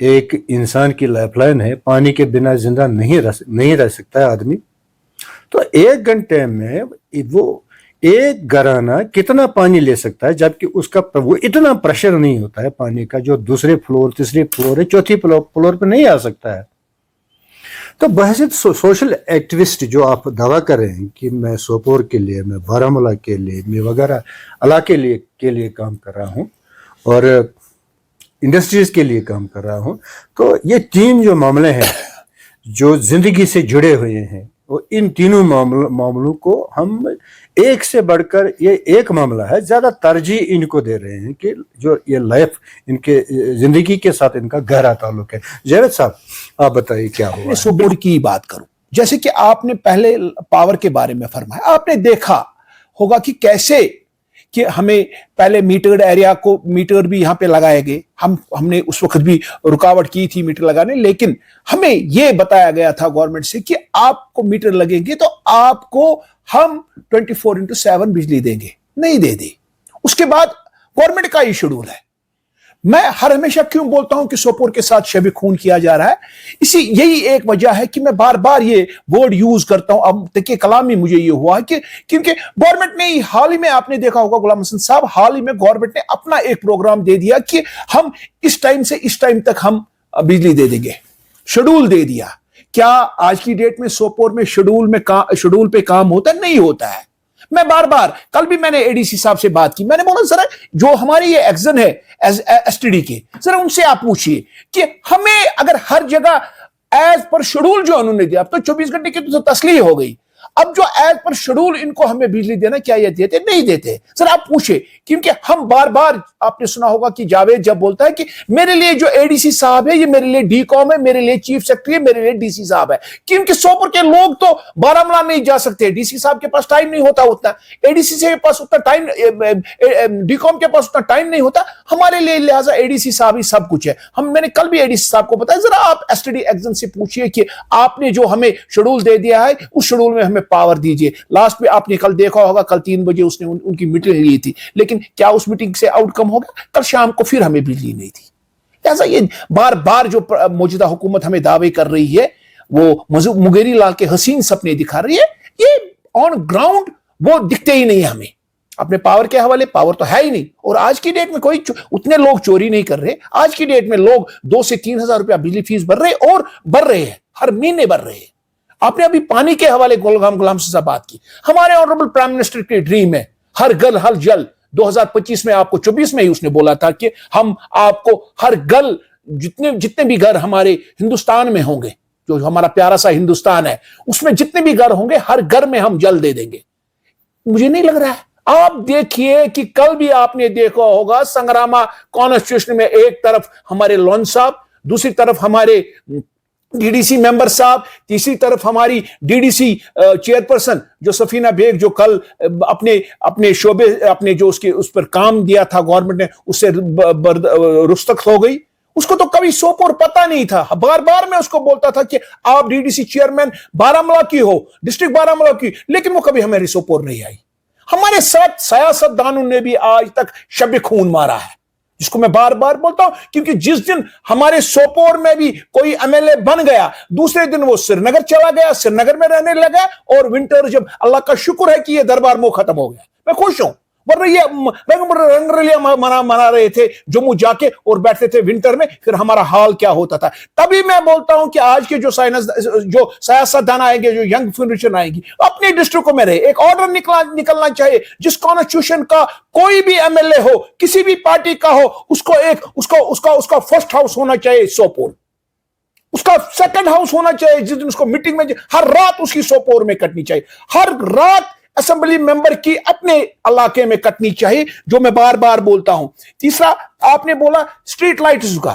ایک انسان کی لائف لائن ہے, پانی کے بنا زندہ نہیں رہ سکتا ہے آدمی. تو 1 گھنٹے میں وہ ایک گھرانہ کتنا پانی لے سکتا ہے, جبکہ اس کا وہ اتنا پریشر نہیں ہوتا ہے پانی کا جو دوسرے فلور, تیسری فلور ہے, چوتھی فلور پہ نہیں آ سکتا ہے. تو بحثیت سوشل ایکٹیوسٹ جو آپ دعویٰ کر رہے ہیں کہ میں سوپور کے لیے, میں بارہمولہ کے لیے, میں وغیرہ علاقے کے لیے کام کر رہا ہوں اور انڈسٹریز کے لیے کام کر رہا ہوں, تو یہ 3 جو معاملے ہیں جو زندگی سے جڑے ہوئے ہیں, وہ ان تینوں معاملوں کو ہم ایک سے بڑھ کر, یہ ایک معاملہ ہے, زیادہ ترجیح ان کو دے رہے ہیں کہ جو یہ لائف ان کے زندگی کے ساتھ ان کا گہرا تعلق ہے. جاوید صاحب آپ بتائیے کیا ہوا. سوپور کی بات کروں, جیسے کہ آپ نے پہلے پاور کے بارے میں فرمایا, آپ نے دیکھا ہوگا کہ کیسے کہ ہمیں پہلے میٹرڈ ایریا کو میٹر بھی یہاں پہ لگائے گئے, ہم نے اس وقت بھی رکاوٹ کی تھی میٹر لگانے, لیکن ہمیں یہ بتایا گیا تھا گورنمنٹ سے کہ آپ کو میٹر لگیں گے تو آپ کو ہم 24/7 بجلی دیں گے. نہیں دے دی. اس کے بعد گورنمنٹ کا یہ شیڈول ہے. میں ہمیشہ کیوں بولتا ہوں کہ سوپور کے ساتھ شب خون کیا جا رہا ہے, یہی ایک وجہ ہے کہ میں بار بار یہ ورڈ یوز کرتا ہوں. اب تک کلام میں مجھے یہ ہوا کہ کیونکہ گورنمنٹ نے حال ہی میں, آپ نے دیکھا ہوگا غلام حسن صاحب, حال ہی میں گورنمنٹ نے اپنا ایک پروگرام دے دیا کہ ہم اس ٹائم سے اس ٹائم تک ہم بجلی دے دیں گے, شیڈول دے دیا. کیا آج کی ڈیٹ میں سوپور میں شیڈول پہ کام ہوتا ہے؟ نہیں ہوتا ہے. میں بار بار, کل بھی میں نے اے ڈی سی صاحب سے بات کی, میں نے بولا ذرا جو ہماری یہ ایکشن ہے ایس ٹی ڈی کے, ذرا ان سے آپ پوچھئے کہ ہمیں اگر ہر جگہ ایز پر شیڈول جو انہوں نے دیا, اب تو 24 گھنٹے کی تو تسلیح ہو گئی, اب جو ایز پر شیڈول ان کو ہمیں بجلی دینا, کیا یہ دیتے؟ نہیں دیتے. ذرا آپ پوچھیں, کیونکہ ہم بار بار, آپ نے سنا ہوگا کہ جاوید جب بولتا ہے کہ میرے لیے جو اے ڈی سی صاحب ہے, یہ میرے لیے ڈی کام ہے, میرے لیے چیف سیکرٹری ہے, میرے لیے ڈی سی صاحب ہے, کیونکہ سوپور کے لوگ تو بارہمولہ نہیں جا سکتے, ڈی سی صاحب کے پاس ٹائم نہیں ہوتا اتنا, اے ڈی سی سے پاس اتنا ٹائم, ڈی کام کے پاس اتنا ٹائم نہیں ہوتا ہمارے لیے, لہٰذا اے ڈی سی صاحب ہی سب کچھ ہے. میں نے کل بھی اے ڈی سی صاحب کو بتایا, ذرا آپ ایس ٹی ڈی ایکشن سے پوچھئے کہ آپ نے جو ہمیں شیڈول دے دیا ہے, اس شیڈول میں ہمیں پاور دیجئے. لاسٹ پہ آپ نے کل دیکھا ہوگا, کل 3 بجے اس نے ان کی میٹنگ لی تھی, لیکن کیا اس میٹنگ سے آؤٹ کم ہوگا؟ کل شام کو پھر ہمیں بجلی نہیں تھی. لہذا یہ بار بار جو موجودہ حکومت ہمیں دعوے کر رہی ہے, وہ مغیری لال کے حسین سپنے دکھا رہی ہے, یہ آن گراؤنڈ وہ دکھتے ہی نہیں ہمیں. اپنے پاور کے حوالے, پاور تو ہے ہی نہیں, اور آج کی ڈیٹ میں کوئی اتنے لوگ چوری نہیں کر رہے. آج کی ڈیٹ میں لوگ 2 سے 3 ہزار روپیہ بجلی فیس بھر رہے, اور بھر رہے ہیں, ہر مہینے بھر رہے ہیں. آپ نے ابھی پانی کے حوالے غلام سے بات کی. ہمارے آنریبل پرائم منسٹر کی ڈریم ہے ہر گل ہر جل. 2025 میں, آپ کو 24 میں ہی اس نے بولا تھا کہ ہم آپ کو ہر گل, جتنے بھی گھر ہمارے ہندوستان میں ہوں گے, جو ہمارا پیارا سا ہندوستان ہے, اس میں جتنے بھی گھر ہوں گے, ہر گھر میں ہم جل دے دیں گے. مجھے نہیں لگ رہا ہے. آپ دیکھیے کہ کل بھی آپ نے دیکھا ہوگا سنگراما کانسٹیٹیوشن میں, ایک طرف ہمارے لون صاحب, دوسری طرف ہمارے ڈی ڈی سی ممبر صاحب, تیسری طرف ہماری ڈی ڈی سی چیئرپرسن جو سفینہ بیگ, جو کل اپنے شعبے, اپنے جو اس پر کام دیا تھا گورنمنٹ نے, اس سے رخصت ہو گئی. اس کو تو کبھی سوپور پتہ نہیں تھا. بار بار میں اس کو بولتا تھا کہ آپ D D C chairman Baramulla کی ہو, ڈسٹرکٹ بارہمولہ کی, لیکن وہ کبھی ہماری سوپور نہیں آئی. ہمارے ساتھ سیاست دانوں نے بھی آج تک شب خون مارا ہے, جس کو میں بار بار بولتا ہوں, کیونکہ جس دن ہمارے سوپور میں بھی کوئی ایم ایل اے بن گیا, دوسرے دن وہ سری نگر چلا گیا, سری نگر میں رہنے لگا, اور ونٹر جب, اللہ کا شکر ہے کہ یہ دربار مو ختم ہو گیا, میں خوش ہوں. ورنہ یہ رنگ رلیاں منا رہے تھے جموں جا کے, اور بیٹھتے تھے ونٹر میں, پھر ہمارا حال کیا ہوتا تھا. تبھی میں بولتا ہوں کہ آج کے جو سیاست دان آئیں گے, جو ینگ جنریشن آئے گی, اپنی ڈسٹرکٹوں میں رہے. ایک آرڈر نکلنا چاہیے, جس کانسٹیٹیوشن کا کوئی بھی ایم ایل اے ہو, کسی بھی پارٹی کا ہو, اس کا فرسٹ ہاؤس ہونا چاہیے سوپور, اس کا سیکنڈ ہاؤس ہونا چاہیے, جس دن اس کو میٹنگ میں ہر رات اس کی سوپور میں کٹنی چاہیے, ہر رات اسمبلی ممبر کی اپنے علاقے میں کٹنی چاہیے, جو میں بار بار بولتا ہوں. تیسرا, آپ نے بولا اسٹریٹ لائٹس کا,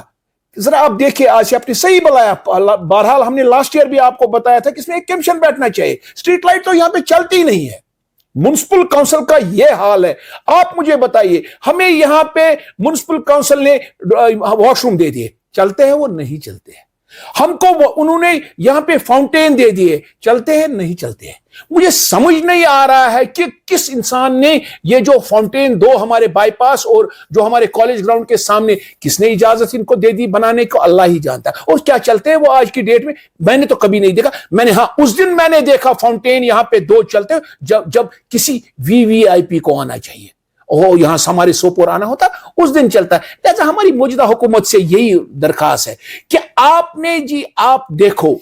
ذرا آپ دیکھیں, آج آپ نے صحیح بلایا, بہرحال ہم نے لاسٹ ایئر بھی آپ کو بتایا تھا کہ اس میں ایک کمیشن بیٹھنا چاہیے. اسٹریٹ لائٹ تو یہاں پہ چلتی نہیں ہے. میونسپل کونسل کا یہ حال ہے. آپ مجھے بتائیے, ہمیں یہاں پہ میونسپل کونسل نے واش روم دے دیے, چلتے ہیں وہ؟ نہیں چلتے ہیں. ہم کو انہوں نے یہاں پہ فاؤنٹین دے دیے, چلتے ہیں نہیں چلتے ہیں. مجھے سمجھ نہیں آ رہا ہے کہ کس انسان نے یہ جو فاؤنٹین دو ہمارے بائی پاس اور جو ہمارے کالج گراؤنڈ کے سامنے, کس نے اجازت ان کو دے دی بنانے کو, اللہ ہی جانتا ہے. اور کیا چلتے ہیں وہ آج کی ڈیٹ میں نے تو کبھی نہیں دیکھا. میں نے ہاں اس دن میں نے دیکھا فاؤنٹین یہاں پہ دو چلتے جب کسی VVIP کو آنا چاہیے, یہاں سے ہمارے سوپور آنا ہوتا اس دن چلتا ہے. لہذا ہماری موجودہ حکومت سے یہی درخواست ہے کہ آپ نے آپ دیکھو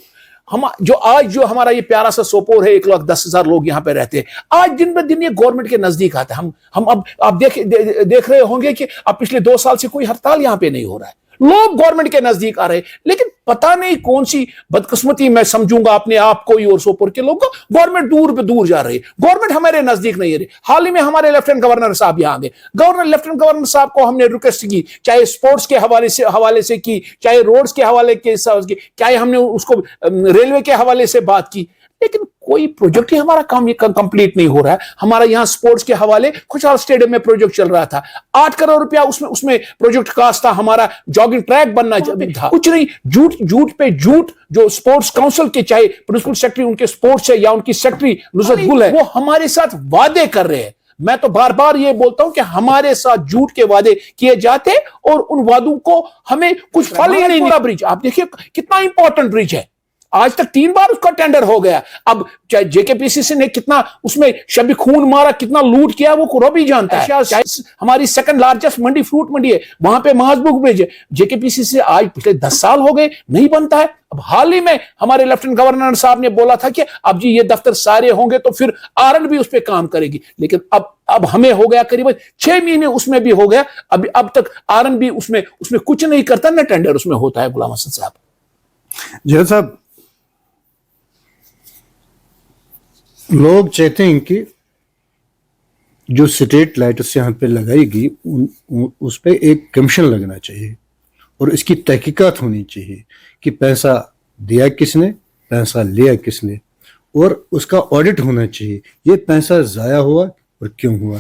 جو ہمارا یہ پیارا سا سوپور ہے, 1,10,000 لوگ یہاں پہ رہتے ہیں. آج دن بہ دن یہ گورنمنٹ کے نزدیک آتا ہے. ہم اب آپ دیکھ رہے ہوں گے کہ اب پچھلے 2 سال سے کوئی ہڑتال یہاں پہ نہیں ہو رہا ہے. لوگ گورنمنٹ کے نزدیک آ رہے ہیں, لیکن پتہ نہیں کون سی بدقسمتی میں سمجھوں گا اپنے آپ کو اور سوپور کے لوگوں کو, گورنمنٹ دور پہ دور جا رہی ہے, گورنمنٹ ہمارے نزدیک نہیں رہی. حال ہی میں ہمارے لیفٹیننٹ گورنر صاحب یہاں گئے. لیفٹیننٹ گورنر صاحب کو ہم نے ریکویسٹ کی, چاہے سپورٹس کے حوالے سے کی, چاہے روڈز کے حوالے کی, چاہے ہم نے اس کو ریلوے کے حوالے سے بات کی, لیکن کوئی پروجیکٹ ہی ہمارا کام یہ کمپلیٹ نہیں ہو رہا ہے. ہمارا یہاں سپورٹس کے حوالے خوشحال اسٹیڈیم میں پروجیکٹ چل رہا تھا, 8 کروڑ روپیہ اس میں پروجیکٹ کاسٹ تھا. ہمارا جاگنگ ٹریک بننا تھا. کچھ نہیں, جھوٹ پہ جھوٹ. جو سپورٹس کاؤنسل کے چاہے پرنسپل سیکرٹری ان کے سپورٹس ہے یا ان کی سیکرٹری نصرت گل ہے, وہ ہمارے ساتھ وعدے کر رہے ہیں. میں تو بار بار یہ بولتا ہوں کہ ہمارے ساتھ جھوٹ کے وعدے کیے جاتے اور ان وعدوں کو ہمیں کچھ پھل ہی نہیں ملا. برج آپ دیکھیے کتنا امپورٹنٹ برج ہے, آج تک 3 بار اس کا ٹینڈر ہو گیا. اب JKPCC نے کتنا اس میں شب خون مارا, کتنا لوٹ کیا, وہ رب ہی جانتا ہے. ہماری 2nd لارجسٹ منڈی فروٹ منڈی ہے, وہاں پہ محض بک بھیجے. JKPCC سے آج پچھلے 10 سال ہو گئے نہیں بنتا ہے. اب حال ہی میں ہمارے لیفٹیننٹ گورنر صاحب نے بولا تھا کہ اب یہ دفتر سارے ہوں گے تو پھر RN بھی اس پہ کام کرے گی, لیکن اب ہمیں ہو گیا قریب 6 مہینے اس میں بھی ہو گیا, اب تک RN بھی اس میں کچھ نہیں کرتا, نہ ٹینڈر اس میں ہوتا ہے. غلام حسن صاحب جی صاحب, لوگ چاہتے ہیں کہ جو سٹریٹ لائٹس یہاں پہ لگائی گئی اس پہ ایک کمیشن لگنا چاہیے اور اس کی تحقیقات ہونی چاہیے کہ پیسہ دیا کس نے, پیسہ لیا کس نے, اور اس کا آڈٹ ہونا چاہیے. یہ پیسہ ضائع ہوا اور کیوں ہوا,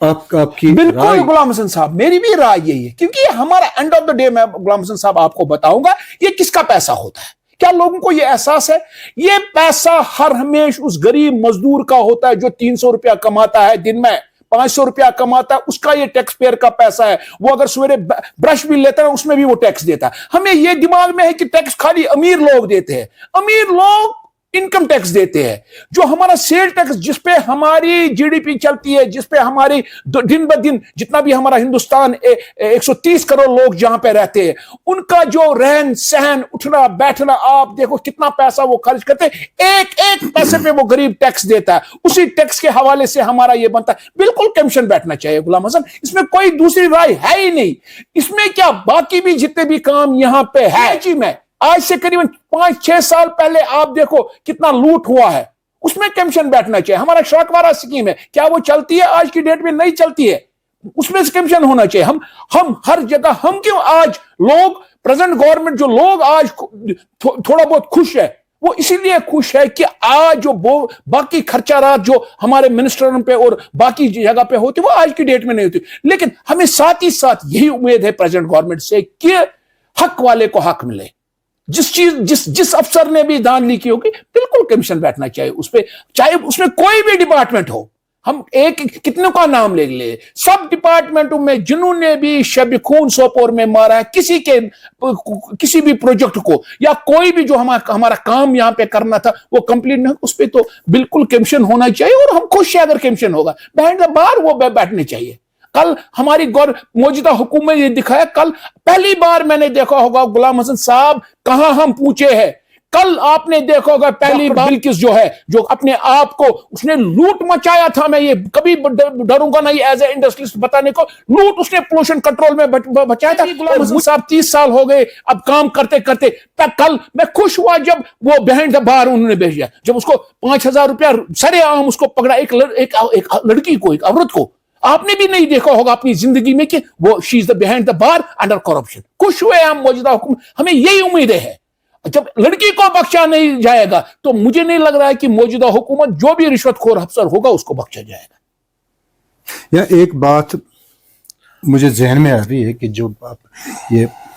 آپ کی بالکل غلام حسن صاحب, میری بھی رائے یہی ہے, کیونکہ یہ ہمارا اینڈ آف دا ڈے, میں غلام حسن صاحب آپ کو بتاؤں گا یہ کس کا پیسہ ہوتا ہے. کیا لوگوں کو یہ احساس ہے؟ یہ پیسہ ہر ہمیشہ اس غریب مزدور کا ہوتا ہے جو 300 روپیہ کماتا ہے دن میں, 500 روپیہ کماتا ہے, اس کا یہ ٹیکس پیئر کا پیسہ ہے. وہ اگر سویرے برش بھی لیتا ہے اس میں بھی وہ ٹیکس دیتا ہے. ہمیں یہ دماغ میں ہے کہ ٹیکس خالی امیر لوگ دیتے ہیں. امیر لوگ انکم ٹیکس دیتے ہیں. جو ہمارا سیل ٹیکس جس پہ ہماری GDP چلتی ہے, جس پہ ہماری دن بہ دن جتنا بھی ہمارا ہندوستان 130 کروڑ لوگ جہاں پہ رہتے ہیں, ان کا جو رہن سہن اٹھنا بیٹھنا, آپ دیکھو کتنا پیسہ وہ خرچ کرتے ہیں. ایک پیسے پہ وہ غریب ٹیکس دیتا ہے. اسی ٹیکس کے حوالے سے ہمارا یہ بنتا ہے. بالکل کمیشن بیٹھنا چاہیے غلام حسن, اس میں کوئی دوسری رائے ہے ہی نہیں. اس میں کیا باقی بھی جتنے بھی کام یہاں پہ ہے, جی میں آج سے قریب 5-6 سال پہلے آپ دیکھو کتنا لوٹ ہوا ہے, اس میں کمیشن بیٹھنا چاہیے. ہمارا شراکوارہ اسکیم ہے, کیا وہ چلتی ہے؟ آج کی ڈیٹ میں نہیں چلتی ہے, اس میں سے کمیشن ہونا چاہیے. ہم ہر جگہ, ہم کیوں آج لوگ پریزنٹ گورنمنٹ جو لوگ آج تھوڑا بہت خوش ہے, وہ اسی لیے خوش ہے کہ آج جو باقی خرچات جو ہمارے منسٹروں پہ اور باقی جگہ پہ ہوتے وہ آج کی ڈیٹ میں نہیں ہوتی. لیکن ہمیں ساتھ ہی ساتھ یہی امید ہے پریزنٹ گورنمنٹ سے کہ حق والے کو حق ملے. جس افسر نے بھی دھاندلی کی ہوگی بالکل کمیشن بیٹھنا چاہیے اس پہ, چاہے اس میں کوئی بھی ڈپارٹمنٹ ہو. ہم کتنے کا نام لے لے, سب ڈپارٹمنٹوں میں جنہوں نے بھی شب خون سوپور میں مارا ہے کسی بھی پروجیکٹ کو, یا کوئی بھی جو ہمارا کام یہاں پہ کرنا تھا وہ کمپلیٹ نہ, اس پہ تو بالکل کمیشن ہونا چاہیے. اور ہم خوش ہیں اگر کمیشن ہوگا. بہن دا بار وہ بیٹھنے چاہیے. کل ہماری موجودہ حکومت نے دکھایا, کل پہلی بار میں نے دیکھا ہوگا غلام حسن صاحب کہاں ہم پوچھے ہیں. کل آپ نے دیکھا ہوگا پہلی بار بلکس جو ہے, جو اپنے آپ کو اس نے لوٹ مچایا تھا, میں یہ کبھی ڈروں گا نہیں ایز اے انڈسٹریلسٹ بتانے کو, لوٹ اس نے پولوشن کنٹرول میں بچایا تھا. غلام حسن صاحب 30 سال ہو گئے اب کام کرتے کرتے. کل میں خوش ہوا جب وہ بہن باہر انہوں نے بھیجا, جب اس کو 5,000 روپیہ سرے عام اس کو پکڑا, ایک لڑکی کو, ایک عورت کو. آپ نے بھی نہیں دیکھا ہوگا اپنی زندگی میں کہ وہ she is behind the bar under corruption. خوش ہوئے ہم موجودہ حکومت, ہمیں یہی امیدیں ہے. جب لڑکی کو بخشا نہیں جائے گا تو مجھے نہیں لگ رہا ہے کہ موجودہ حکومت جو بھی رشوت خور افسر ہوگا اس کو بخشا جائے گا. یا ایک بات مجھے ذہن میں آ رہی ہے کہ جو آپ یہ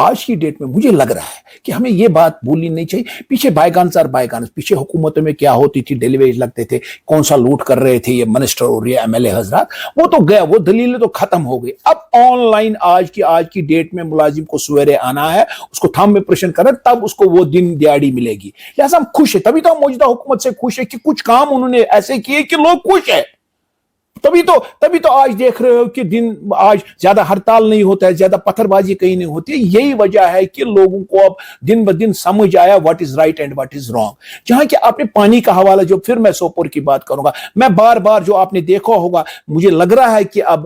آج کی ڈیٹ میں مجھے لگ رہا ہے کہ ہمیں یہ بات بھولنی نہیں چاہیے. پیچھے بائیگانس اور بائیگانس, پیچھے حکومتوں میں کیا ہوتی تھی, ڈیلی ویج لگتے تھے, کون سا لوٹ کر رہے تھے یہ منسٹر اور یہ ایم ایل اے حضرات, وہ تو گیا, وہ دلیلیں تو ختم ہو گئی. اب آن لائن آج کی ڈیٹ میں ملازم کو سویرے آنا ہے, اس کو تھم میں پریشن کرنا, تب اس کو وہ دن دیہڑی ملے گی. لہٰذا ہم خوش ہیں, تبھی تو ہم موجودہ حکومت سے خوش ہیں کہ کچھ کام انہوں نے ایسے کیے کہ لوگ خوش ہیں. تبھی تو آج دیکھ رہے ہو کہ آج زیادہ ہڑتال نہیں ہوتا ہے, زیادہ پتھر بازی کہیں نہیں ہوتی ہے. یہی وجہ ہے کہ لوگوں کو اب دن بدن سمجھ آیا what is right and what is wrong. جہاں کہ آپ نے پانی کا حوالہ, جو پھر میں سوپور کی بات کروں گا, میں بار بار جو آپ نے دیکھا ہوگا, مجھے لگ رہا ہے کہ اب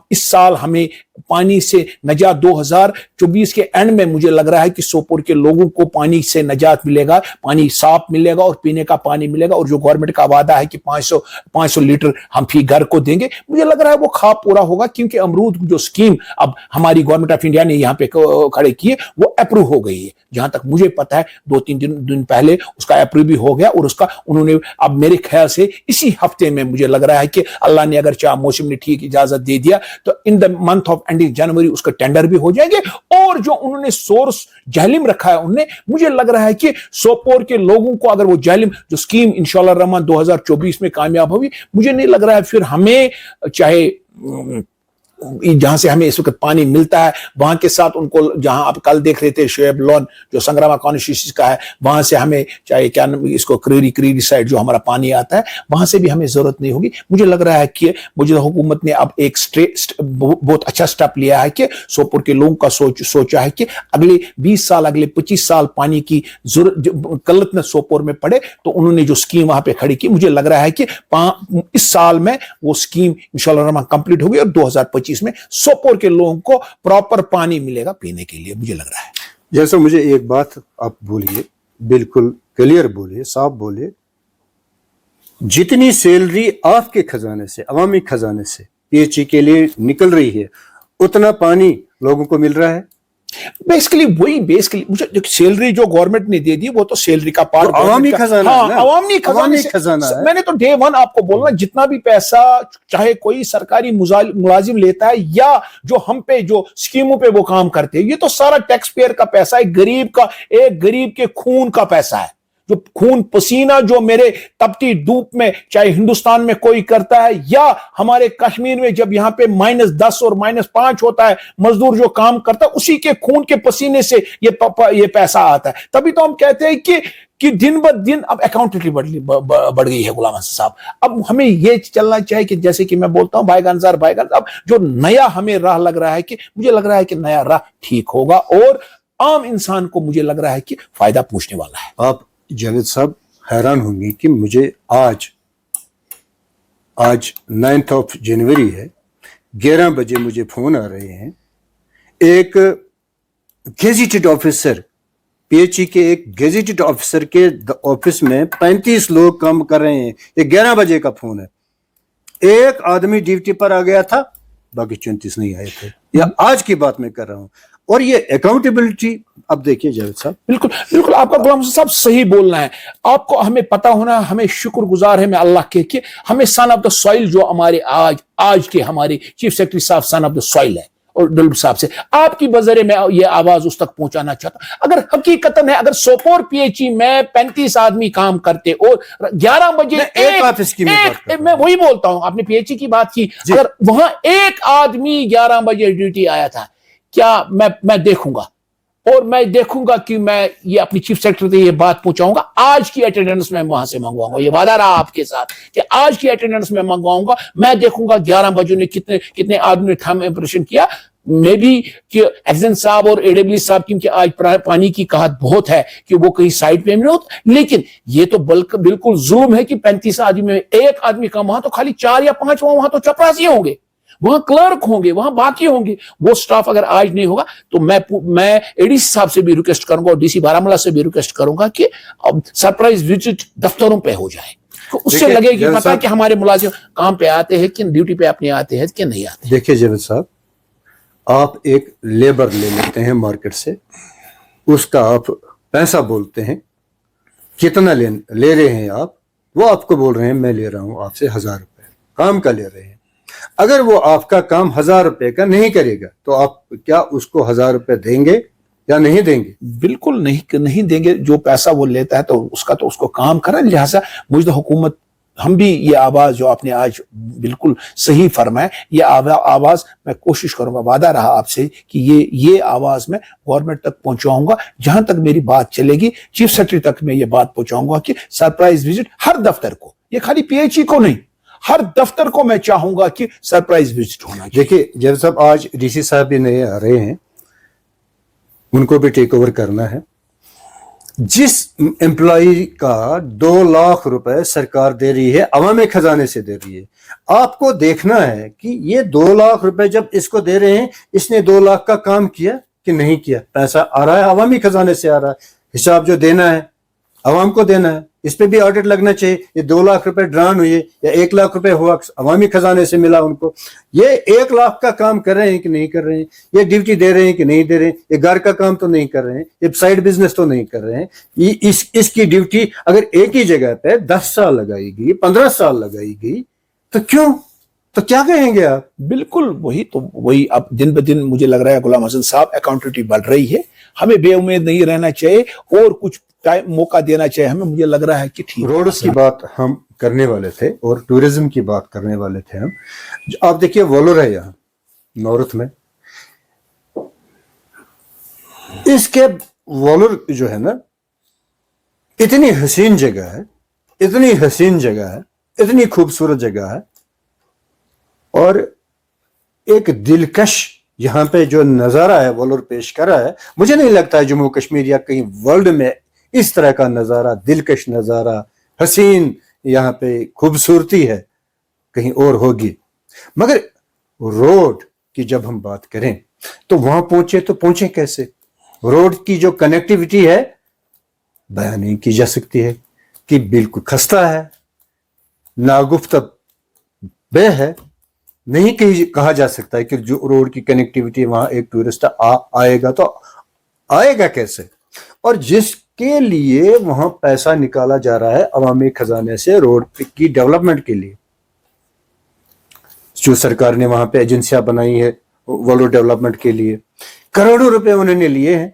اس سال ہمیں پانی سے نجات 2024 کے اینڈ میں مجھے لگ رہا ہے کہ سوپور کے لوگوں کو پانی سے نجات ملے گا, پانی صاف ملے گا اور پینے کا پانی ملے گا. اور جو گورنمنٹ کا وعدہ ہے کہ 500 لیٹر ہم فی گھر کو دیں گے, مجھے لگ رہا ہے وہ خواب پورا ہوگا, کیونکہ امرود جو سکیم اب ہماری گورنمنٹ آف انڈیا نے یہاں پہ کھڑے کیے وہ اپروو ہو گئی ہے. جہاں تک مجھے پتا ہے 2-3 دن پہلے اس کا اپروو بھی ہو گیا, اور اس کا انہوں نے اب میرے خیال سے اسی ہفتے میں, مجھے لگ رہا ہے کہ اللہ نے اگر چاہ موسم نے ٹھیک اجازت دے دیا تو ان دا منتھ آف اینڈنگ جنوری اس کا ٹینڈر بھی ہو جائیں گے. اور جو انہوں نے سورس جہلم رکھا ہے انہوں نے, مجھے لگ رہا ہے کہ سوپور کے لوگوں کو اگر وہ جہلم جو سکیم انشاءاللہ الرحمن 2024 میں کامیاب ہوگی, مجھے نہیں لگ رہا ہے پھر ہمیں چاہے جہاں سے ہمیں اس وقت پانی ملتا ہے وہاں کے ساتھ ان کو, جہاں آپ کل دیکھ رہے تھے شعیب لون جو سنگراما کانسٹیچوئنسی کا ہے, وہاں سے ہمیں چاہے کیا اس کو کریری سائڈ جو ہمارا پانی آتا ہے وہاں سے بھی ہمیں ضرورت نہیں ہوگی. مجھے لگ رہا ہے کہ موجودہ حکومت نے اب ایک بہت اچھا سٹیپ لیا ہے کہ سوپور کے لوگوں کا سوچا ہے کہ اگلے 20 سال اگلے 25 سال پانی کی قلت میں سوپور میں پڑے, تو انہوں نے جو سکیم وہاں پہ کھڑی کی, مجھے لگ رہا ہے کہ اس سال میں وہ سکیم انشاءاللہ الرحمن کمپلیٹ ہوگی اور 2025 میں سوپور کے لوگوں کو پراپر پانی ملے گا پینے کے لیے. مجھے لگ رہا ہے جیسا مجھے ایک بات آپ بولیے, بالکل کلیئر بولیے, صاف بولیے, جتنی سیلری آپ کے خزانے سے, عوامی خزانے سے پی ایچ ای کے لیے نکل رہی ہے, اتنا پانی لوگوں کو مل رہا ہے. بیسکلی مجھے سیلری جو گورنمنٹ نے دے دی وہ تو سیلری کا پارٹ عوامی خزانہ, عوامی خزانہ ہے. میں نے تو ڈے ون آپ کو بولنا, جتنا بھی پیسہ چاہے کوئی سرکاری ملازم لیتا ہے یا جو ہم پہ جو اسکیموں پہ وہ کام کرتے ہیں, یہ تو سارا ٹیکس پیئر کا پیسہ ہے, ایک غریب کے خون کا پیسہ ہے, جو خون پسینہ جو میرے تپتی دھوپ میں چاہے ہندوستان میں کوئی کرتا ہے یا ہمارے کشمیر میں جب یہاں پہ -10 اور -5 ہوتا ہے, مزدور جو کام کرتا ہے اسی کے خون کے پسینے سے یہ پیسہ آتا ہے. تبھی تو ہم کہتے ہیں کہ دن بدن اب اکاؤنٹیبلٹی بڑھ گئی ہے. غلام حسن صاحب, اب ہمیں یہ چلنا چاہیے کہ جیسے کہ میں بولتا ہوں بائیگانز, اب جو نیا ہمیں راہ لگ رہا ہے کہ مجھے لگ رہا ہے کہ نیا راہ ٹھیک ہوگا اور عام انسان کو مجھے لگ رہا ہے کہ فائدہ پہنچنے والا ہے. آپ جاوید صاحب حیران ہوں گے کہ مجھے آج 9 جنوری ہے, 11 بجے مجھے فون آ رہے ہیں, ایک گیزیٹڈ آفیسر پی ایچ ای کے ایک گیزیٹڈ آفیسر کے آفس میں 35 لوگ کام کر رہے ہیں. یہ 11 بجے کا فون ہے. ایک آدمی ڈیوٹی پر آ گیا تھا, باقی 34 نہیں آئے تھے. یہ آج کی بات میں کر رہا ہوں. اور یہ اکاؤنٹیبلٹی, اب دیکھیے جاوید صاحب, بالکل آپ کا غلام صاحب صحیح بولنا ہے. آپ کو ہمیں پتا ہونا, ہمیں شکر گزار ہے میں اللہ کے کہ ہمیں سن آف دا سوائل جو ہمارے آج کے ہمارے چیف سیکرٹری صاحب سن آف دا سوائل ہے, اور ڈلب صاحب سے آپ کی بذریعے میں یہ آواز اس تک پہنچانا چاہتا ہوں. اگر حقیقتاً ہے, اگر سوپور پی ایچ ای میں 35 آدمی کام کرتے اور 11 بجے میں وہی بولتا ہوں, آپ نے پی ایچ ای کی بات کی, اگر وہاں ایک آدمی 11 بجے ڈیوٹی آیا تھا, کیا میں دیکھوں گا, اور میں دیکھوں گا کہ میں یہ اپنی چیف سیکرٹری سے یہ بات پہنچاؤں گا. آج کی اٹینڈنس میں وہاں سے منگواؤں گا, یہ وعدہ رہا آپ کے ساتھ کہ آج کی اٹینڈنس میں منگواؤں گا. میں دیکھوں گا 11 بجے نے کتنے آدمی نے تھم امپریشن کیا. میں بھی کہ ایکسن صاحب اور اے ڈبلیو صاحب, کیونکہ آج پانی کی قحط بہت ہے کہ وہ کہیں سائڈ پہ نہیں ہوتا, لیکن یہ تو بالکل ظلم ہے کہ 35 آدمی میں ایک آدمی کا, وہاں تو خالی 4 یا 5 وہاں تو چپراسی ہوں گے, وہاں کلرک ہوں گے, وہاں باقی ہوں گے. وہ سٹاف اگر آج نہیں ہوگا تو میں اے ڈی سی صاحب سے بھی ریکویسٹ کروں گا اور ڈی سی بارامولہ سے بھی ریکویسٹ کروں گا کہ سرپرائز وزٹ دفتروں پہ ہو جائے, اس سے لگے گی پتا کہ ہمارے ملازم کام پہ آتے ہیں کہ ڈیوٹی پہ اپنے آتے ہیں کہ نہیں آتے. دیکھیے جاوید صاحب, آپ ایک لیبر لے لیتے ہیں مارکیٹ سے, اس کا آپ پیسہ بولتے ہیں, کتنا لے رہے ہیں آپ, وہ آپ کو بول رہے ہیں میں لے رہا ہوں آپ سے 1000 روپے کام کا لے رہے ہیں. اگر وہ آپ کا کام 1000 روپے کا نہیں کرے گا تو آپ کیا اس کو 1000 روپے دیں گے یا نہیں دیں گے؟ بالکل نہیں دیں گے. جو پیسہ وہ لیتا ہے تو اس کو کام کرنا. لہٰذا مجھے حکومت ہم بھی یہ آواز جو آپ نے آج بالکل صحیح فرمایا, یہ آواز میں کوشش کروں گا, وعدہ رہا آپ سے کہ یہ آواز میں گورنمنٹ تک پہنچاؤں گا. جہاں تک میری بات چلے گی چیف سیکرٹری تک میں یہ بات پہنچاؤں گا کہ سرپرائز وزٹ ہر دفتر کو, یہ خالی پی ایچ ای کو نہیں, ہر دفتر کو میں چاہوں گا کہ سرپرائز وزٹ ہونا چاہیے. دیکھیے جب صاحب آج ڈی سی صاحب بھی نئے آ رہے ہیں, ان کو بھی ٹیک اوور کرنا ہے. جس امپلائی کا 2 لاکھ روپے سرکار دے رہی ہے, عوامی خزانے سے دے رہی ہے, آپ کو دیکھنا ہے کہ یہ 2 لاکھ روپے جب اس کو دے رہے ہیں, اس نے 2 لاکھ کا کام کیا کہ نہیں کیا. پیسہ آ رہا ہے عوامی خزانے سے آ رہا ہے, حساب جو دینا ہے عوام کو دینا ہے, اس پہ بھی آڈٹ لگنا چاہیے. یہ 2 لاکھ روپے ڈران ہوئے یا 1 لاکھ روپے ہوا عوامی خزانے سے ملا ان کو, یہ 1 لاکھ کا کام کر رہے ہیں کہ نہیں کر رہے ہیں, یہ ڈیوٹی دے رہے ہیں کہ نہیں دے رہے ہیں, یہ گھر کا کام تو نہیں کر رہے ہیں, یہ سائڈ بزنس تو نہیں کر رہے ہیں. اس کی ڈیوٹی اگر ایک ہی جگہ پہ 10 سال لگائی گئی, 15 سال لگائی گئی, تو کیوں, تو کیا کہیں گے آپ؟ بالکل وہی اب دن بہ دن مجھے لگ رہا ہے غلام حسن صاحب اکاؤنٹیبلٹی بڑھ رہی ہے. ہمیں بے امید نہیں رہنا چاہیے اور کچھ موقع دینا چاہیے ہمیں. مجھے لگ رہا ہے کہ ٹھیک روڈز کی بات ہم کرنے والے تھے اور ٹورزم کی بات کرنے والے تھے ہم. آپ دیکھیے وولر ہے یہاں نارتھ میں, اس کے وولر جو ہے نا اتنی حسین جگہ ہے, اتنی حسین جگہ ہے, اتنی خوبصورت جگہ ہے, اور ایک دلکش یہاں پہ جو نظارہ ہے وولر پیش کر رہا ہے. مجھے نہیں لگتا ہے جموں کشمیر یا کہیں ورلڈ میں اس طرح کا نظارہ, دلکش نظارہ, حسین یہاں پہ خوبصورتی ہے کہیں اور ہوگی. مگر روڈ کی جب ہم بات کریں تو وہاں پہنچے کیسے؟ روڈ کی جو کنیکٹیوٹی ہے بیان نہیں کی جا سکتی ہے کہ بالکل خستہ ہے, ناگفتہ بے ہے. نہیں کہا جا سکتا ہے کہ جو روڈ کی کنیکٹیوٹی وہاں ایک ٹورسٹ آئے گا تو آئے گا کیسے؟ اور جس کے لیے وہاں پیسہ نکالا جا رہا ہے عوامی خزانے سے روڈ کی ڈیولپمنٹ کے لیے, جو سرکار نے وہاں پہ ایجنسیاں بنائی ہے وولر ڈیولپمنٹ کے لیے, کروڑوں روپے انہوں نے لیے ہیں.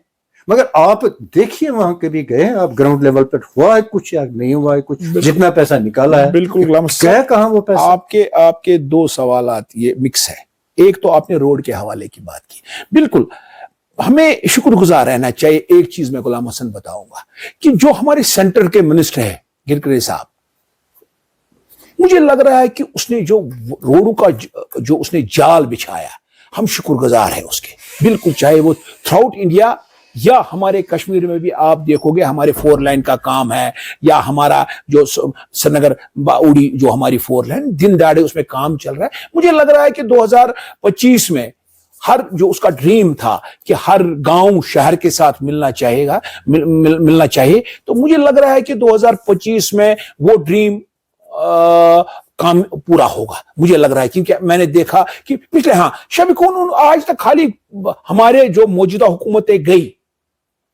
مگر آپ دیکھیے وہاں کبھی گئے ہیں آپ, گراؤنڈ لیول پر ہوا ہے کچھ یا نہیں ہوا ہے کچھ؟ جتنا پیسہ نکالا ہے بالکل کہاں وہ پیسہ؟ آپ کے 2 سوالات یہ مکس ہے. ایک تو آپ نے روڈ کے حوالے کی بات کی, بالکل ہمیں شکر گزار رہنا چاہیے. ایک چیز میں غلام حسن بتاؤں گا کہ جو ہمارے سینٹر کے منسٹر ہے گڈکری صاحب, مجھے لگ رہا ہے کہ اس نے جو روڈوں کا جو اس نے جال بچھایا, ہم شکر گزار ہیں اس کے. بالکل, چاہے وہ تھرو آؤٹ انڈیا یا ہمارے کشمیر میں بھی آپ دیکھو گے ہمارے 4 لائن کا کام ہے, یا ہمارا جو سری نگر باوڑی جو ہماری 4 لائن دن دہاڑے اس میں کام چل رہا ہے. مجھے لگ رہا ہے کہ 2025 میں ہر جو اس کا ڈریم تھا کہ ہر گاؤں شہر کے ساتھ ملنا چاہیے, تو مجھے لگ رہا ہے کہ 2025 میں وہ ڈریم کام پورا ہوگا. مجھے لگ رہا ہے کیونکہ میں نے دیکھا کہ پچھلے شب خون آج تک خالی ہمارے جو موجودہ حکومتیں گئی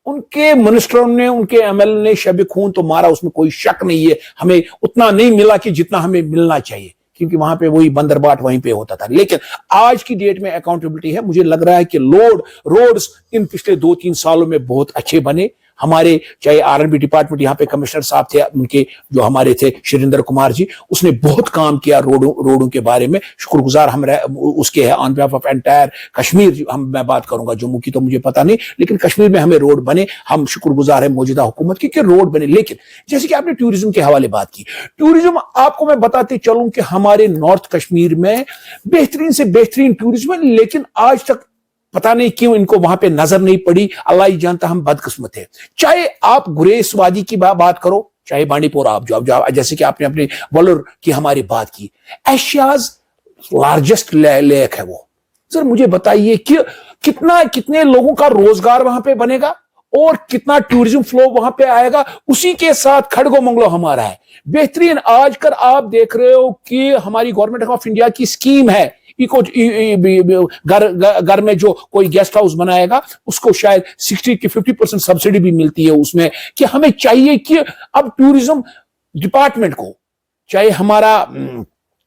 ان کے منسٹروں نے, ان کے ایم ایل نے شب خون تو مارا, اس میں کوئی شک نہیں ہے. ہمیں اتنا نہیں ملا کہ جتنا ہمیں ملنا چاہیے, کیونکہ وہاں پہ وہی بندر باٹ وہیں پہ ہوتا تھا. لیکن آج کی ڈیٹ میں اکاؤنٹیبلٹی ہے. مجھے لگ رہا ہے کہ روڈز ان پچھلے 2-3 سالوں میں بہت اچھے بنے. ہمارے چاہے R&B ڈپارٹمنٹ یہاں پہ کمشنر صاحب تھے, ان کے جو ہمارے تھے شریندر کمار جی, اس نے بہت کام کیا روڈوں کے بارے میں. شکر گزار ہم اس کے ہے آن بیہاف آف انٹائر کشمیر. میں بات کروں گا جموں کی تو مجھے پتا نہیں, لیکن کشمیر میں ہمیں روڈ بنے, ہم شکر گزار ہیں موجودہ حکومت کی کہ روڈ بنے. لیکن جیسے کہ آپ نے ٹورزم کے حوالے بات کی, ٹورزم آپ کو میں بتاتے چلوں کہ ہمارے نارتھ کشمیر میں بہترین سے بہترین ٹورزم ہے, لیکن آج تک پتہ نہیں کیوں ان کو وہاں پہ نظر نہیں پڑی. اللہ ہی جانتا ہم بدقسمت ہیں. چاہے آپ گریس وادی کی بات کرو, چاہے بانڈی پورہ, آپ جو جیسے کہ آپ نے اپنے ولر کی ہماری بات کی, ایشیاز لارجسٹ لیک ہے وہ. سر مجھے بتائیے کہ کتنے لوگوں کا روزگار وہاں پہ بنے گا اور کتنا ٹورزم فلو وہاں پہ آئے گا. اسی کے ساتھ کھڑگو منگلو ہمارا ہے بہترین. آج کل آپ دیکھ رہے ہو کہ ہماری گورنمنٹ آف انڈیا کی اسکیم ہے, گھر میں جو کوئی گیسٹ ہاؤس بنائے گا اس کو شاید 60 کی 50% سبسڈی بھی ملتی ہے اس میں. کہ ہمیں چاہیے کہ اب ٹورزم ڈپارٹمنٹ کو, چاہے ہمارا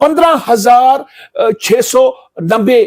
15,690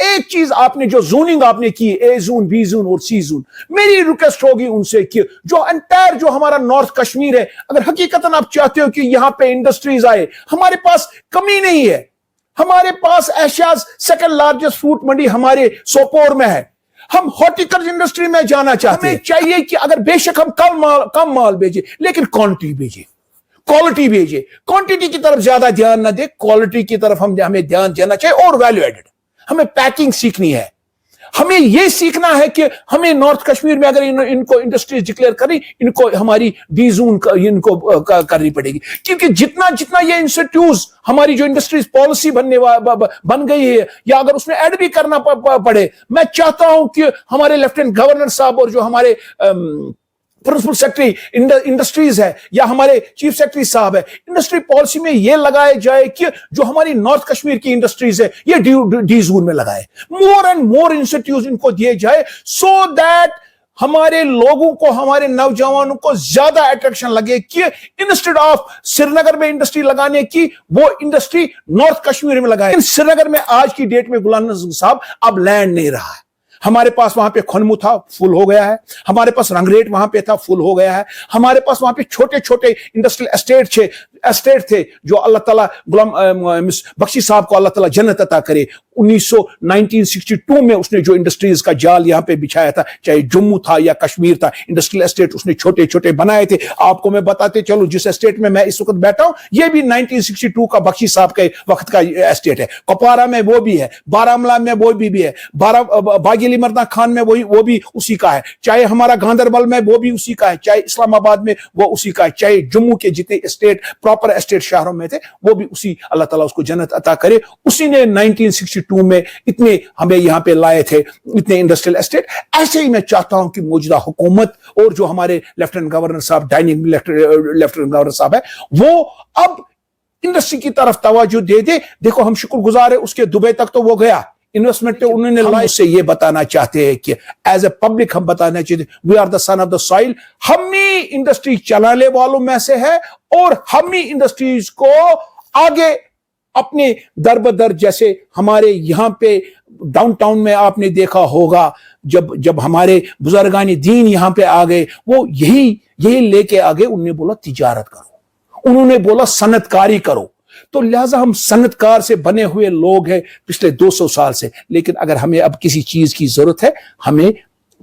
ایک چیز آپ نے جو زوننگ آپ نے کی اے زون بی زون اور سی زون, میری ریکویسٹ ہوگی ان سے کہ جو انٹائر جو ہمارا نارتھ کشمیر ہے, اگر حقیقتاً آپ چاہتے ہو کہ یہاں پہ انڈسٹریز آئے, ہمارے پاس کمی نہیں ہے, ہمارے پاس ایشیاز سیکنڈ لارجسٹ فروٹ منڈی ہمارے سوپور میں ہے, ہم ہارٹیکلچر انڈسٹری میں جانا چاہتے ہیں, ہمیں چاہیے کہ اگر بے شک ہم کم مال بھیجیں لیکن کوانٹٹی بھیجیں, کوالٹی بھیجے, کوانٹٹی کی طرف زیادہ دھیان نہ دے, کوالٹی کی طرف ہمیں دھیان دینا چاہیے, اور ویلیو ایڈڈ ہمیں پیکنگ سیکھنی ہے, ہمیں یہ سیکھنا ہے کہ ہمیں نارتھ کشمیر میں اگر ان کو انڈسٹریز ڈکلیئر کریں, ان کو ہماری ڈی زون ان کو کرنی پڑے گی, کیونکہ جتنا یہ انسٹیٹیوٹس ہماری جو انڈسٹریز پالیسی بن گئی ہے, یا اگر اس میں ایڈ بھی کرنا پڑے, میں چاہتا ہوں کہ ہمارے لیفٹیننٹ گورنر صاحب اور جو ہمارے پرنسپل سیکرٹری انڈسٹریز ہے یا ہمارے چیف سیکرٹری صاحب ہے, انڈسٹری پالیسی میں یہ لگائے جائے کہ جو ہماری نارتھ کشمیر کی انڈسٹریز ہے یہ ڈی زون میں لگائے, مور اینڈ مور انسٹیٹیوٹ ان کو دیے جائے, سو دیٹ ہمارے لوگوں کو, ہمارے نوجوانوں کو زیادہ اٹریکشن لگے کہ انسٹیڈ آف سری نگر میں انڈسٹری لگانے کی, وہ انڈسٹری نارتھ کشمیر میں لگائے. سری نگر میں آج کی ڈیٹ میں غلام نبی صاحب اب لینڈ نہیں رہا ہے, ہمارے پاس وہاں پہ کھنمو تھا, فل ہو گیا ہے, ہمارے پاس رنگریٹ وہاں پہ تھا, فل ہو گیا ہے, ہمارے پاس وہاں پہ چھوٹے چھوٹے انڈسٹریل اسٹیٹ تھے جو اللہ تعالیٰ غلام بخشی صاحب کو اللہ تعالیٰ جنت عطا کرے, 1962 میں اس نے جو انڈسٹریز کا جال یہاں پہ بچھایا تھا, چاہے جموں تھا یا کشمیر تھا, انڈسٹریل اسٹیٹ اس نے چھوٹے چھوٹے بنائے تھے. آپ کو میں بتاتے چلوں جس اسٹیٹ میں اس وقت بیٹھا ہوں یہ بھی 1962 کا بخشی صاحب کے وقت کا اسٹیٹ ہے, کپوارہ میں وہ بھی ہے, بارامولہ میں وہ بھی ہے, باغیلی مردان خان میں وہ بھی اسی کا ہے, چاہے ہمارا گاندربل میں وہ بھی اسی کا ہے, چاہے اسلام آباد میں وہ اسی کا ہے, چاہے جموں کے جتنے اسٹیٹ پراپر اسٹیٹ شہروں میں تھے وہ بھی اسی, اللہ تعالیٰ اس کو جنت عطا کرے, اسی نے 1962 میں اتنے ہمیں یہاں پہ لائے تھے, اتنے انڈسٹریل اسٹیٹ. ایسے ہی میں چاہتا ہوں کہ موجودہ حکومت اور جو ہمارے لیفٹیننٹ گورنر صاحب, ڈائننگ لیفٹیننٹ گورنر صاحب ہے, وہ اب انڈسٹری کی طرف توجہ دے دے. دیکھو ہم شکر گزار ہے اس کے دبئی تک تو وہ گیا, انویسٹمنٹ انہوں نے لائے. سے یہ بتانا چاہتے ہیں کہ ایز اے پبلک ہم بتانا چاہتے ہیں we are the son of the soil, ہم ہی انڈسٹری چلانے والوں میں سے ہے, اور ہم ہی انڈسٹریز کو آگے اپنے در بدر, جیسے ہمارے یہاں پہ ڈاؤن ٹاؤن میں آپ نے دیکھا ہوگا جب ہمارے بزرگان دین یہاں پہ آ گئے, وہ یہی لے کے آگے, انہوں نے بولا تجارت کرو, انہوں نے بولا صنعت کاری کرو. تو لہٰذا ہم صنعت کار سے بنے ہوئے لوگ ہیں پچھلے 200 سال سے, لیکن اگر ہمیں اب کسی چیز کی ضرورت ہے, ہمیں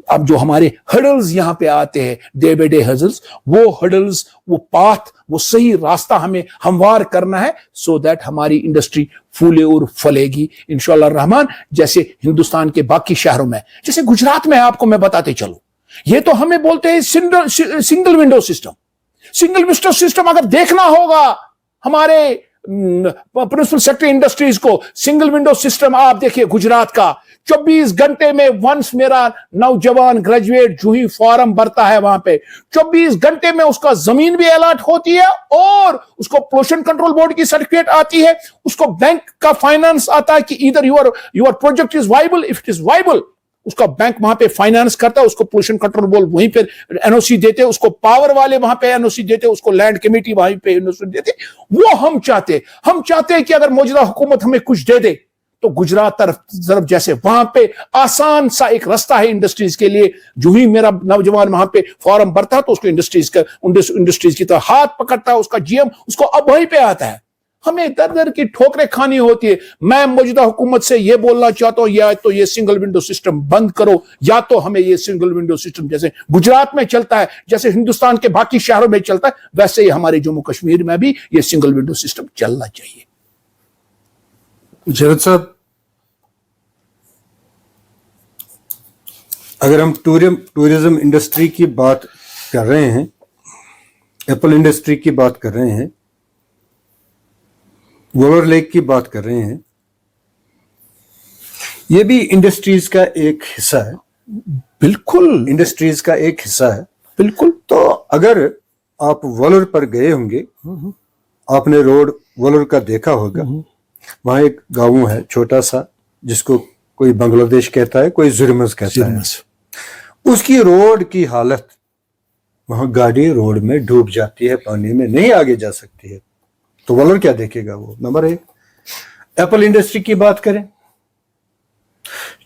اب جو ہمارے ہڈلز یہاں پہ آتے ہیں ڈے بائی ڈے ہڈلز, وہ ہڈلز, وہ پاتھ, وہ صحیح راستہ ہمیں ہموار کرنا ہے, سو دیٹ ہماری انڈسٹری پھولے اور پھلے گی انشاءاللہ الرحمن. جیسے ہندوستان کے باقی شہروں میں, جیسے گجرات میں, آپ کو میں بتاتے چلوں, یہ تو ہمیں بولتے ہیں single window system. Single window system اگر دیکھنا ہوگا ہمارے پرنسپل سیکرٹری انڈسٹریز کو, سنگل ونڈو سسٹم آپ دیکھیے گجرات کا, 24 گھنٹے میں ونس میرا نوجوان گریجویٹ جو ہی فارم بھرتا ہے وہاں پہ, 24 گھنٹے میں اس کا زمین بھی الاٹ ہوتی ہے, اور اس کو پولوشن کنٹرول بورڈ کی سرٹیفکیٹ آتی ہے, اس کو بینک کا فائنانس آتا ہے کہ ادھر your project is viable, if it is viable اس کا بینک وہاں پہ فائنانس کرتا ہے, اس کو پولوشن کنٹرول بورڈ وہیں پہ این او سی دیتے, اس کو پاور والے وہاں پہ این او سی دیتے, اس کو لینڈ کمیٹی وہیں پہ این او سی دیتے. وہ ہم چاہتے ہیں کہ اگر موجودہ حکومت ہمیں کچھ دے دے تو گجرات طرف جیسے وہاں پہ آسان سا ایک راستہ ہے انڈسٹریز کے لیے, جو ہی میرا نوجوان وہاں پہ فارم بھرتا ہے تو اس کو انڈسٹریز کی طرح ہاتھ پکڑتا ہے, اس کا جی ایم اس کو اب وہیں پہ آتا ہے. ہمیں در در کی ٹھوکریں کھانی ہوتی ہے. میں موجودہ حکومت سے یہ بولنا چاہتا ہوں, یا تو یہ سنگل ونڈو سسٹم بند کرو, یا تو ہمیں یہ سنگل ونڈو سسٹم جیسے گجرات میں چلتا ہے, جیسے ہندوستان کے باقی شہروں میں چلتا ہے, ویسے ہی ہمارے جموں کشمیر میں بھی یہ سنگل ونڈو سسٹم چلنا چاہیے. جاوید صاحب, اگر ہم ٹورزم انڈسٹری کی بات کر رہے ہیں, ایپل انڈسٹری کی بات کر رہے ہیں, وولر لیک کی بات کر رہے ہیں, یہ بھی انڈسٹریز کا ایک حصہ ہے. بالکل انڈسٹریز کا ایک حصہ ہے. بالکل. تو اگر آپ وولر پر گئے ہوں گے, آپ نے روڈ وولر کا دیکھا ہوگا, وہاں ایک گاؤں ہے چھوٹا سا جس کو کوئی بنگلہ دیش کہتا ہے, کوئی زرمز کہتا ہے. اس کی روڈ کی حالت, وہاں گاڑی روڈ میں ڈوب جاتی ہے, پانی میں نہیں آگے جا سکتی ہے. تو وولر کیا دیکھے گا؟ وہ نمبر ایک. ایپل انڈسٹری کی بات کریں,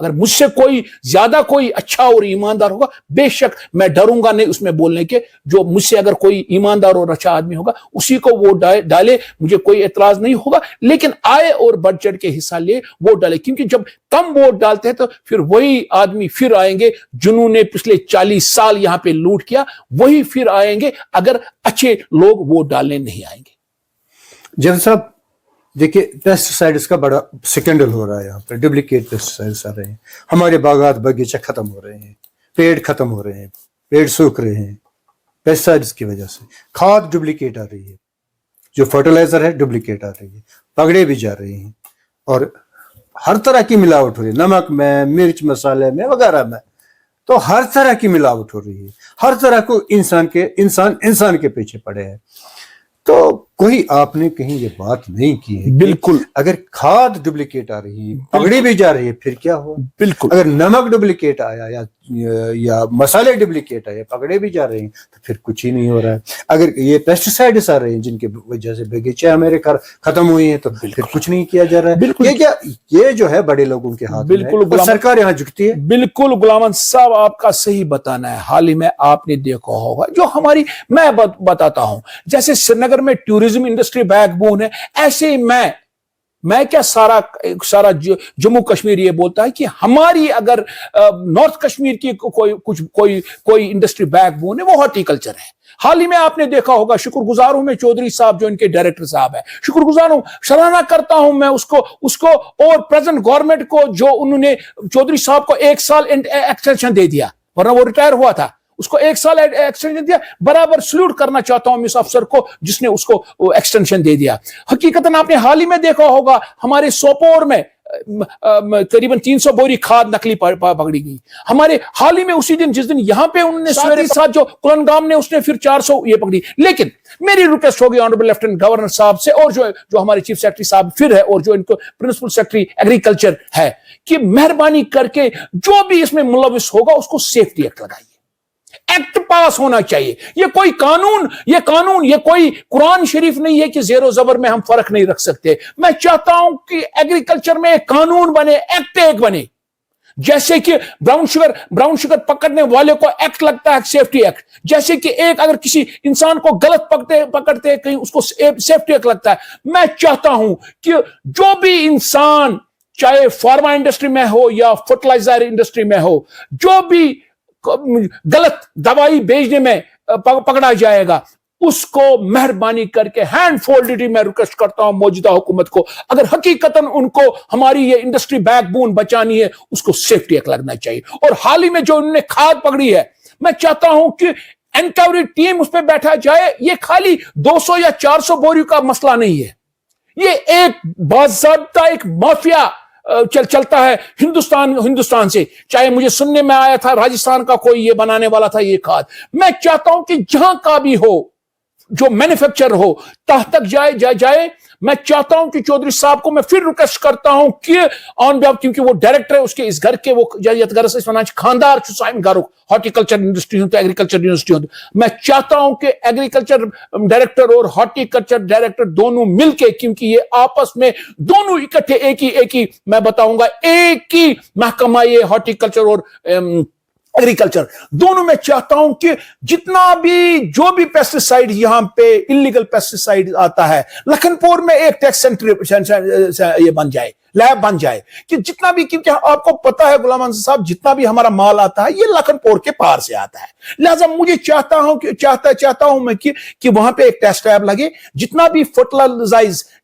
اگر مجھ سے کوئی زیادہ کوئی اچھا اور ایماندار ہوگا بے شک میں ڈروں گا نہیں اس میں بولنے کے. جو مجھ سے اگر کوئی ایماندار اور اچھا آدمی ہوگا اسی کو وہ ڈالے, مجھے کوئی اعتراض نہیں ہوگا, لیکن آئے اور بڑھ چڑھ کے حصہ لے ووٹ ڈالے, کیونکہ جب کم ووٹ ڈالتے ہیں تو پھر وہی آدمی پھر آئیں گے جنہوں نے پچھلے 40 سال یہاں پہ لوٹ کیا, وہی پھر آئیں گے اگر اچھے لوگ ووٹ ڈالنے نہیں آئیں گے. جب صاحب دیکھیے پیسٹی سائڈس کا بڑا سکینڈل ہو رہا ہے یہاں پہ, ڈپلیکیٹ پیسٹی سائڈس آ رہے ہیں, ہمارے باغات باغیچے ختم ہو رہے ہیں, پیڑ ختم ہو رہے ہیں, پیڑ سوکھ رہے ہیں پیسٹی سائڈس کی وجہ سے. کھاد ڈپلیکیٹ آ رہی ہے, جو فرٹیلائزر ہے ڈپلیکیٹ آ رہی ہے, پکڑے بھی جا رہے ہیں, اور ہر طرح کی ملاوٹ ہو رہی ہے, نمک میں, مرچ مسالے میں وغیرہ میں, تو ہر طرح کی ملاوٹ ہو رہی ہے. ہر طرح کو انسان کے پیچھے پڑے ہیں. تو کوئی آپ نے کہیں یہ بات نہیں کی ہے بالکل, اگر کھاد ڈپلیکیٹ آ رہی ہے, پکڑی بھی جا رہی ہے, پھر کیا ہوا؟ بالکل اگر نمک ڈپلیکیٹ آیا یا مسالے ڈپلیکیٹ آئے, پکڑے بھی جا رہے ہیں, تو پھر کچھ ہی نہیں ہو رہا ہے. اگر یہ پیسٹی سائڈس آ رہے ہیں جن کی وجہ سے باغیچے ہمارے ختم ہوئی ہیں, تو پھر کچھ نہیں کیا جا رہا ہے. بالکل, یہ جو ہے بڑے لوگوں کے ہاتھ میں ہے, بالکل سرکار یہاں جھکتی ہے. بالکل غلام احمد صاحب آپ کا صحیح بتانا ہے. حال ہی میں آپ نے دیکھا ہوگا جو ہماری, میں بتاتا ہوں, جیسے سری نگر میں ٹورزم انڈسٹری بیک بون ہے, ایسے ہی میں کیا سارا جموں کشمیر یہ بولتا ہے کہ ہماری اگر نارتھ کشمیر کی کوئی انڈسٹری بیک بون ہے وہ ہارٹیکلچر ہے. حال ہی میں آپ نے دیکھا ہوگا, شکر گزار ہوں میں چودھری صاحب جو ان کے ڈائریکٹر صاحب ہے, شکر گزار ہوں, سراہنا کرتا ہوں میں اس کو اور پریزنٹ گورنمنٹ کو جو انہوں نے چودھری صاحب کو 1 سال ایکسٹینشن دے دیا, ورنہ وہ ریٹائر ہوا تھا, اس کو 1 سال ایکسٹینشن دیا. برابر سلوٹ کرنا چاہتا ہوں اس افسر کو جس نے اس کو ایکسٹینشن دے دیا. حقیقتاً آپ نے حال ہی میں دیکھا ہوگا ہمارے سوپور میں قریباً 300 بوری کھاد نکلی پکڑی گئی. ہمارے حال ہی میں اسی دن جس دن یہاں پہ انہوں نے سویرے ساتھ جو کلنگام نے اس نے پھر 400 یہ پکڑی. لیکن میری ریکویسٹ ہوگی آنریبل لیفٹیننٹ گورنر صاحب سے اور جو ہمارے چیف سیکرٹری صاحب پھر ہے اور جو ان کو پرنسپل سیکرٹری ایگریکلچر ہے کہ مہربانی کر کے جو بھی اس میں ملوث ہوگا اس کو سیفٹی ایکٹ لگائیے. ایکٹ پاس ہونا چاہیے. یہ کوئی قانون یہ کوئی قرآن شریف نہیں ہے کہ زیر و زبر میں ہم فرق نہیں رکھ سکتے. میں چاہتا ہوں کہ ایگریکلچر میں ایک قانون بنے, ایکٹ ایک بنے. جیسے کہ براؤن شوگر پکڑنے والے کو ایکٹ لگتا ہے سیفٹی ایکٹ, جیسے کہ ایک اگر کسی انسان کو غلط پکڑتے کہیں اس کو سیفٹی ایکٹ لگتا ہے. میں چاہتا ہوں کہ جو بھی انسان چاہے فارما انڈسٹری میں ہو یا فرٹیلائزر انڈسٹری میں ہو, جو بھی غلط دوائی بیچنے میں پکڑا جائے گا اس کو مہربانی کر کے ہینڈ فولڈلی میں ریکویسٹ کرتا ہوں موجودہ حکومت کو, اگر حقیقتاً ان کو ہماری یہ انڈسٹری بیک بون بچانی ہے اس کو سیفٹی ایکٹ لگنا چاہیے. اور حال ہی میں جو انہوں نے کھاد پکڑی ہے, میں چاہتا ہوں کہ انکوائری ٹیم اس پہ بیٹھا جائے. یہ خالی 200 یا 400 بوریوں کا مسئلہ نہیں ہے, یہ ایک باضابطہ ایک مافیا چلتا ہے ہندوستان سے. چاہے مجھے سننے میں آیا تھا راجستھان کا کوئی یہ بنانے والا تھا یہ کھاد. میں چاہتا ہوں کہ جہاں کا بھی ہو جو مینوفیکچر ہو تک جائے. میں چاہتا ہوں کہ چودھری صاحب کو میں پھر ریکویسٹ کرتا ہوں کہ آن بیہاف, کیونکہ وہ ڈائریکٹر ہے اس کے اس گھر کے, وہ گھر سے خاندار گھر ہارٹیکلچر انڈسٹری ہوں تو ایگریکلچر یونیورسٹی ہوں, میں چاہتا ہوں کہ ایگریکلچر ڈائریکٹر اور ہارٹیکلچر ڈائریکٹر دونوں مل کے, کیونکہ یہ آپس میں دونوں اکٹھے ایک ہی میں بتاؤں گا ایک ہی محکمہ یہ ہارٹیکلچر اور ایگریکلچر دونوں, میں چاہتا ہوں کہ جتنا بھی جو بھی پیسٹی سائیڈ یہاں پہ انلیگل پیسٹی سائیڈ آتا ہے, لکھن پور میں ایک ٹیکس سینٹر یہ بن جائے, لیب بن جائے, کہ جتنا بھی, کیونکہ آپ کو پتا ہے غلام احمد صاحب جتنا بھی ہمارا مال آتا ہے یہ لکھن پور کے پار سے آتا ہے. لہذا مجھے چاہتا ہوں میں کہ وہاں پہ ایک ٹیسٹ لیب لگے. جتنا بھی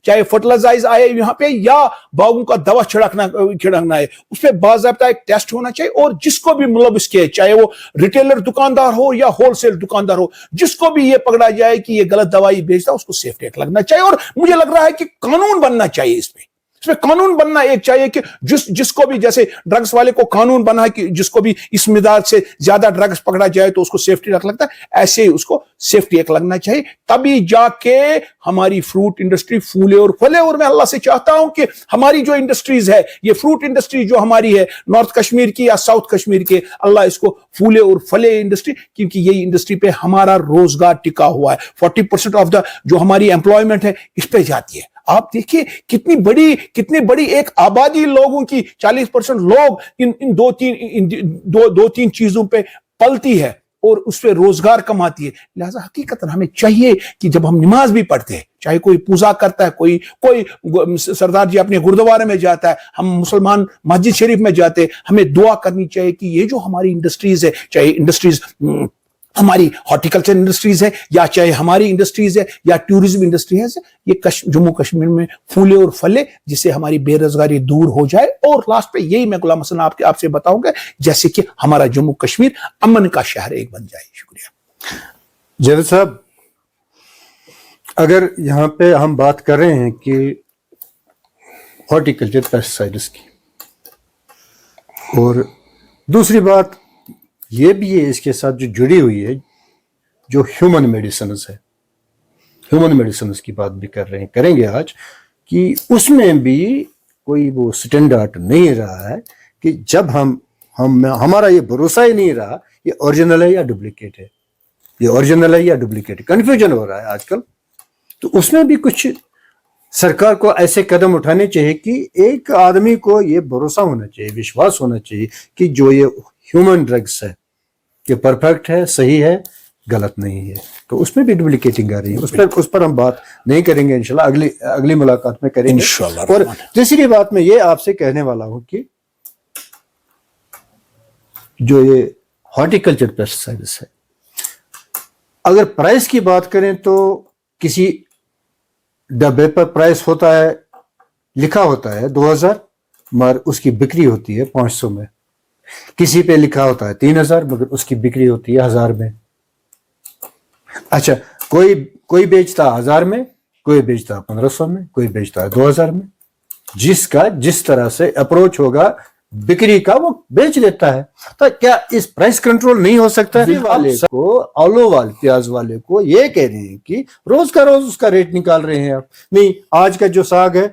چاہے فرٹیلائزر آئے یہاں پہ یا باغوں کا دوا چھڑکنا ہے, اس پہ باضابطہ ایک ٹیسٹ ہونا چاہیے. اور جس کو بھی ملوث کیے, چاہے وہ ریٹیلر دکاندار ہو یا ہول سیل دکاندار ہو, جس کو بھی یہ پکڑا جائے کہ یہ غلط دوائی بیچتا ہے اس کو سیفٹی ایکٹ لگنا چاہیے. اور مجھے لگ رہا ہے کہ قانون بننا چاہیے اس میں قانون بننا ایک چاہیے کہ جس کو بھی, جیسے ڈرگس والے کو قانون بنا ہے کہ جس کو بھی اس مقدار سے زیادہ ڈرگس پکڑا جائے تو اس کو سیفٹی ایکٹ لگتا ہے, ایسے ہی اس کو سیفٹی ایکٹ لگنا چاہیے. تبھی جا کے ہماری فروٹ انڈسٹری پھولے اور پھلے. اور میں اللہ سے چاہتا ہوں کہ ہماری جو انڈسٹریز ہے, یہ فروٹ انڈسٹری جو ہماری ہے نارتھ کشمیر کی یا ساؤتھ کشمیر کے, اللہ اس کو پھولے اور پھلے انڈسٹری, کیونکہ یہی انڈسٹری پہ ہمارا روزگار ٹکا ہوا ہے. 40% آف دا جو ہماری امپلائمنٹ ہے اس پہ جاتی ہے. آپ دیکھیے کتنی بڑی ایک آبادی لوگوں کی 40% لوگ ان دو تین چیزوں پہ پلتی ہے اور اس پہ روزگار کماتی ہے. لہذا حقیقت ہمیں چاہیے کہ جب ہم نماز بھی پڑھتے ہیں, چاہے کوئی پوجا کرتا ہے, کوئی سردار جی اپنے گردوارے میں جاتا ہے, ہم مسلمان مسجد شریف میں جاتے ہیں, ہمیں دعا کرنی چاہیے کہ یہ جو ہماری انڈسٹریز ہے, چاہے انڈسٹریز ہماری ہارٹیکلچر انڈسٹریز ہے یا چاہے ہماری انڈسٹریز ہے یا ٹورزم انڈسٹریز ہے, یہ جموں کشمیر میں پھولے اور پھلے, جس سے ہماری بے روزگاری دور ہو جائے. اور لاسٹ پہ یہی میں غلام حسن آپ سے بتاؤں گا, جیسے کہ ہمارا جموں کشمیر امن کا شہر ایک بن جائے. شکریہ جاوید صاحب. اگر یہاں پہ ہم بات کر رہے ہیں کہ ہارٹیکلچر پیسٹیسائڈز کی, اور دوسری بات یہ بھی ہے اس کے ساتھ جو جڑی ہوئی ہے, جو ہیومن میڈیسنز ہے, ہیومن میڈیسنز کی بات بھی کریں گے آج, کہ اس میں بھی کوئی وہ سٹینڈرڈ نہیں رہا ہے کہ جب ہمارا یہ بھروسہ ہی نہیں رہا یہ اوریجنل ہے یا ڈپلیکیٹ ہے, یہ اوریجنل ہے یا ڈپلیکیٹ ہے, کنفیوژن ہو رہا ہے آج کل. تو اس میں بھی کچھ سرکار کو ایسے قدم اٹھانے چاہیے کہ ایک آدمی کو یہ بھروسہ ہونا چاہیے, وشواس ہونا چاہیے کہ جو یہ ہیومن ڈرگس ہے یہ پرفیکٹ ہے, صحیح ہے, غلط نہیں ہے. تو اس میں بھی ڈپلیکیٹنگ آ رہی ہے, اس پر ہم بات نہیں کریں گے انشاءاللہ, اگلی ملاقات میں کریں گے انشاءاللہ. اور تیسری بات میں یہ آپ سے کہنے والا ہوں کہ جو یہ ہارٹیکلچر پیسٹیسائڈز ہے, اگر پرائس کی بات کریں تو کسی ڈبے پر پرائس ہوتا ہے, لکھا ہوتا ہے 2000, مگر اس کی بکری ہوتی ہے 500 میں. کسی پہ لکھا ہوتا ہے 3000, مگر اس کی بکری ہوتی ہے 1000 میں. اچھا, کوئی بیچتا 1000 میں, کوئی بیچتا 1500 میں, کوئی بیچتا ہے 2000 میں. جس کا جس طرح سے اپروچ ہوگا بکری کا وہ بیچ دیتا ہے. تو کیا اس پرائس کنٹرول نہیں ہو سکتا ہے؟ والے کو, آلو والے, پیاز والے کو یہ کہہ رہے ہیں کہ روز کا روز اس کا ریٹ نکال رہے ہیں آپ. نہیں, آج کا جو ساگ ہے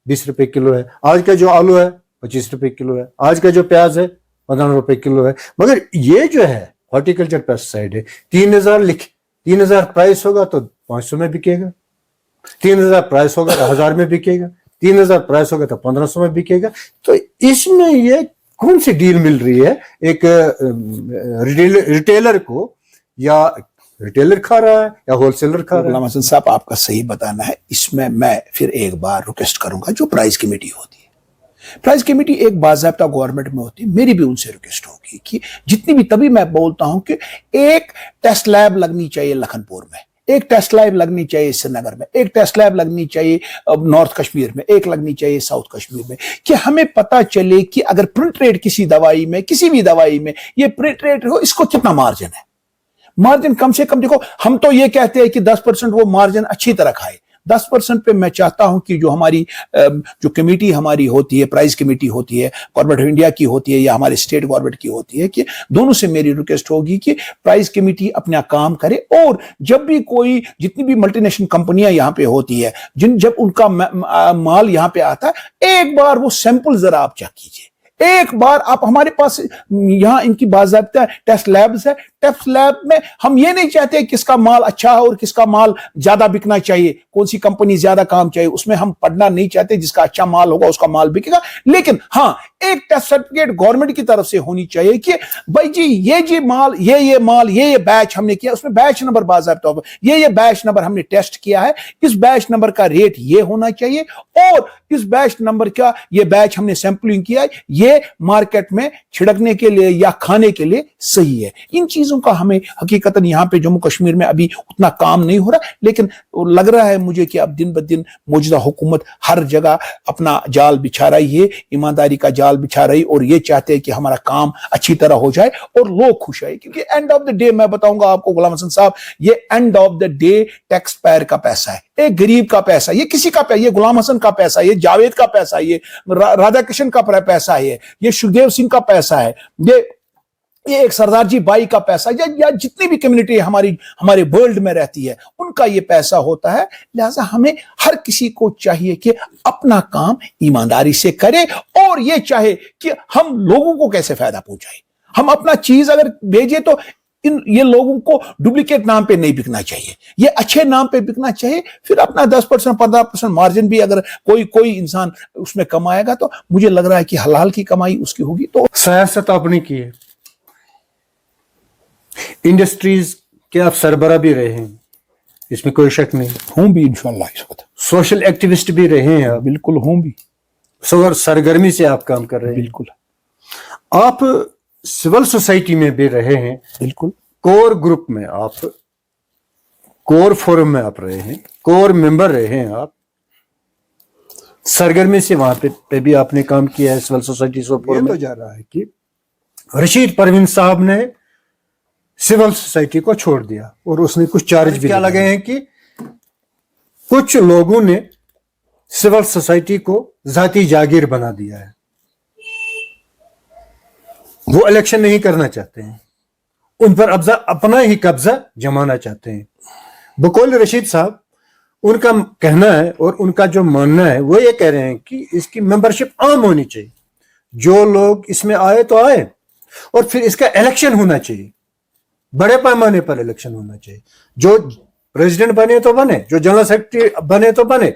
20 روپے کلو ہے, آج کا جو آلو ہے 25 روپے کلو ہے, آج کا جو پیاز ہے 15 روپے کلو ہے. مگر یہ جو ہے ہارٹیکلچر پیسٹیسائڈ ہے, 3000 پرائس ہوگا تو 500 میں بکے گا, 3000 پرائس ہوگا تو 1000 میں بکے گا, 3000 پرائس ہوگا تو 1500 میں بکے گا. تو اس میں یہ کون سی ڈیل مل رہی ہے ایک ریٹیلر کو؟ یا ریٹیلر کھا رہا ہے یا ہول سیلر کھا رہا ہے؟ غلام حسن صاحب آپ کا صحیح بتانا ہے. اس میں پھر ایک بار ریکویسٹ کروں گا, جو پرائز کمیٹی ہوتی ہے, پرائز کمیٹی ایک باضابطہ گورنمنٹ میں ہوتی ہے, میری بھی ان سے ریکویسٹ ہوگی کہ جتنی بھی, تبھی میں بولتا ہوں کہ ایک ٹیسٹ لیب لگنی چاہیے لکھن پور میں, ایک ٹیسٹ لیب لگنی چاہیے سری نگر میں, ایک ٹیسٹ لیب لگنی چاہیے نارتھ کشمیر میں, ایک لگنی چاہیے ساؤتھ کشمیر میں, کہ ہمیں پتا چلے کہ اگر پرنٹ ریٹ کسی دوائی میں, کسی بھی دوائی میں یہ پرنٹ ریٹ ہو, اس کو کتنا مارجن ہے. مارجن کم سے کم, دیکھو ہم تو یہ کہتے ہیں کہ 10% وہ مارجن اچھی طرح کھائے, 10% پہ میں چاہتا ہوں کہ جو ہماری جو کمیٹی ہماری ہوتی ہے, پرائز کمیٹی ہوتی ہے, گورنمنٹ آف انڈیا کی ہوتی ہے یا ہمارے اسٹیٹ گورنمنٹ کی ہوتی ہے, کہ دونوں سے میری ریکویسٹ ہوگی کہ پرائز کمیٹی اپنا کام کرے. اور جب بھی کوئی, جتنی بھی ملٹی نیشنل کمپنیاں یہاں پہ ہوتی ہے, جب ان کا مال یہاں پہ آتا ہے, ایک بار وہ سیمپل ذرا آپ چیک کیجیے, ایک بار آپ, ہمارے پاس یہاں ان کی باضابطہ ٹیسٹ لیبز ہے. ٹیسٹ لیب میں ہم یہ نہیں چاہتے کس کا مال اچھا ہے اور کس کا مال زیادہ بکنا چاہیے, کون سی کمپنی زیادہ کام چاہیے, اس میں ہم پڑھنا نہیں چاہتے. جس کا اچھا مال ہوگا اس کا مال بکے گا. لیکن ہاں, ایک ٹیسٹ سرٹیفکیٹ گورنمنٹ کی طرف سے ہونی چاہیے کہ بھائی جی یہ مال, یہ مال, یہ بیچ ہم نے کیا, اس میں بیچ نمبر باضابطہ ہوگا, یہ بیچ نمبر ہم نے ٹیسٹ کیا ہے, اس بیچ نمبر کا ریٹ یہ ہونا چاہیے, اور اس بیچ نمبر کا یہ بیچ ہم نے سیمپلنگ کیا ہے, یہ مارکیٹ میں چھڑکنے کے لیے یا کھانے کے لیے صحیح ہے. ان چیزوں کا ہمیں حقیقتاً یہاں پہ جموں کشمیر میں ابھی اتنا کام نہیں ہو رہا, لیکن لگ رہا ہے مجھے کہ اب دن بدن موجودہ حکومت ہر جگہ اپنا جال بچھا رہی ہے, ایمانداری کا جال بچھا رہی, اور یہ چاہتے ہیں کہ ہمارا کام اچھی طرح ہو جائے اور لوگ خوش آئے. کیونکہ اینڈ آف دا ڈے میں بتاؤں گا آپ کو غلام حسن صاحب, یہ end of the day taxpayer کا پیسہ ہے, ایک غریب کا پیسہ, یہ کسی کا پیسہ, یہ غلام حسن کا پیسہ, یہ جاوید کا پیسہ, یہ رادھا کرشن کا پیسہ ہے, یہ شکدیو سنگھ کا پیسہ ہے, یہ ایک سردار جی بائی کا پیسہ, یا جتنی بھی کمیونٹی ہمارے ورلڈ میں رہتی ہے ان کا یہ پیسہ ہوتا ہے. لہذا ہمیں ہر کسی کو چاہیے کہ اپنا کام ایمانداری سے کرے, اور یہ چاہے کہ ہم لوگوں کو کیسے فائدہ پہنچائے. ہم اپنا چیز اگر بھیجے تو یہ لوگوں کو ڈپلیکیٹ نام پہ نہیں بکنا چاہیے, یہ اچھے نام پہ بکنا چاہیے. پھر اپنا 10% 15% مارجن بھی اگر کوئی انسان اس میں کمائے گا تو مجھے لگ رہا ہے کہ حلال کی کمائی اس کی ہوگی. تو سیاست آپ نے کی ہے, انڈسٹریز کے آپ سربراہ بھی رہے ہیں, اس میں کوئی شک نہیں. ہوں بھی انشاءاللہ اس وقت. سوشل ایکٹیوسٹ بھی رہے ہیں آپ, بالکل ہوں بھی. سرگرمی سے آپ کام کر رہے ہیں. بالکل. آپ سول سوسائٹی میں بھی رہے ہیں. بالکل. کور گروپ میں آپ, کور فورم میں آپ رہے ہیں, کور ممبر رہے ہیں آپ, سرگرمی سے وہاں پہ بھی آپ نے کام کیا ہے سول سوسائٹی سوپور میں. جا رہا ہے کہ رشید پروین صاحب نے سول سوسائٹی کو چھوڑ دیا اور اس نے کچھ چارج بھی کیا لگے ہیں کہ کچھ لوگوں نے سول سوسائٹی کو ذاتی جاگیر بنا دیا ہے, وہ الیکشن نہیں کرنا چاہتے ہیں, ان پر اپنا ہی قبضہ جمانا چاہتے ہیں. بقول رشید صاحب, ان کا کہنا ہے اور ان کا جو ماننا ہے وہ یہ کہہ رہے ہیں کہ اس کی ممبرشپ عام ہونی چاہیے, جو لوگ اس میں آئے تو آئے, اور پھر اس کا الیکشن ہونا چاہیے, بڑے پیمانے پر الیکشن ہونا چاہیے. جو پریزیڈنٹ بنے تو بنے, جو جنرل سیکرٹری بنے تو بنے,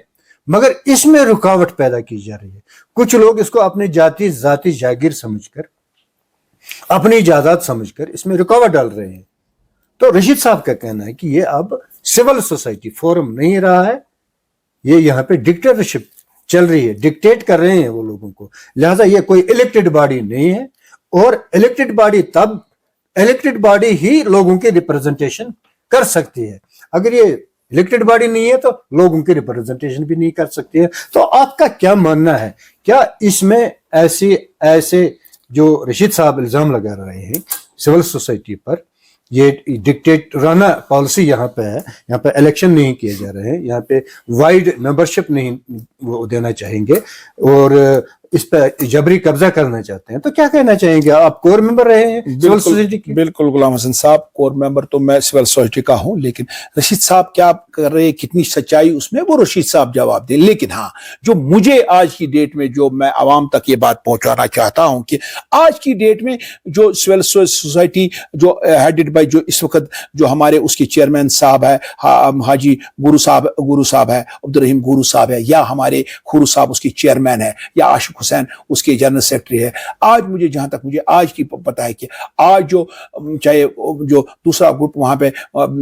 مگر اس میں رکاوٹ پیدا کی جا رہی ہے. کچھ لوگ اس کو اپنی ذاتی جاگیر سمجھ کر, اپنی جائیداد سمجھ کر اس میں رکاوٹ ڈال رہے ہیں. تو رشید صاحب کا کہنا ہے کہ یہ اب سول سوسائٹی فورم نہیں رہا ہے, یہ یہاں پہ ڈکٹیٹرشپ چل رہی ہے, ڈکٹیٹ کر رہے ہیں وہ لوگوں کو, لہذا یہ کوئی الیکٹڈ باڈی نہیں ہے. اور الیکٹڈ باڈی ہی لوگوں کی ریپرزنٹیشن کر سکتی ہے. اگر یہ الیکٹڈ باڈی نہیں ہے تو لوگوں کی ریپرزنٹیشن بھی نہیں کر سکتی ہے. تو آپ کا کیا ماننا ہے, کیا اس میں ایسے جو رشید صاحب الزام لگا رہے ہیں سول سوسائٹی پر, یہ ڈکٹیٹرانہ پالیسی یہاں پہ ہے, یہاں پہ الیکشن نہیں کیے جا رہے ہیں, یہاں پہ وائڈ ممبرشپ نہیں وہ دینا چاہیں گے, اور اس پہ جبری قبضہ کرنا چاہتے ہیں, تو کیا کہنا چاہیں گے؟ آپ کور ممبر رہے ہیں سول سوسائٹی کی. بالکل غلام حسن صاحب, کور ممبر تو میں سول سوسائٹی کا ہوں, لیکن رشید صاحب کیا کر رہے ہیں, کتنی سچائی اس میں, وہ رشید صاحب جواب دیں. لیکن ہاں, جو مجھے آج کی ڈیٹ میں, جو میں عوام تک یہ بات پہنچانا چاہتا ہوں کہ آج کی ڈیٹ میں جو سول سوسائٹی جو ہیڈڈ بائی, جو اس وقت جو ہمارے اس کے چیئرمین صاحب ہے حاجی گورو صاحب ہے, عبدالرحیم گورو صاحب ہے, یا ہمارے خورو صاحب اس کے چیئرمین ہے, یا عاشق حسین اس کے جنرل سیکرٹری ہے. آج مجھے جہاں تک مجھے آج کی پتہ ہے کہ آج جو چاہے جو دوسرا گروپ وہاں پہ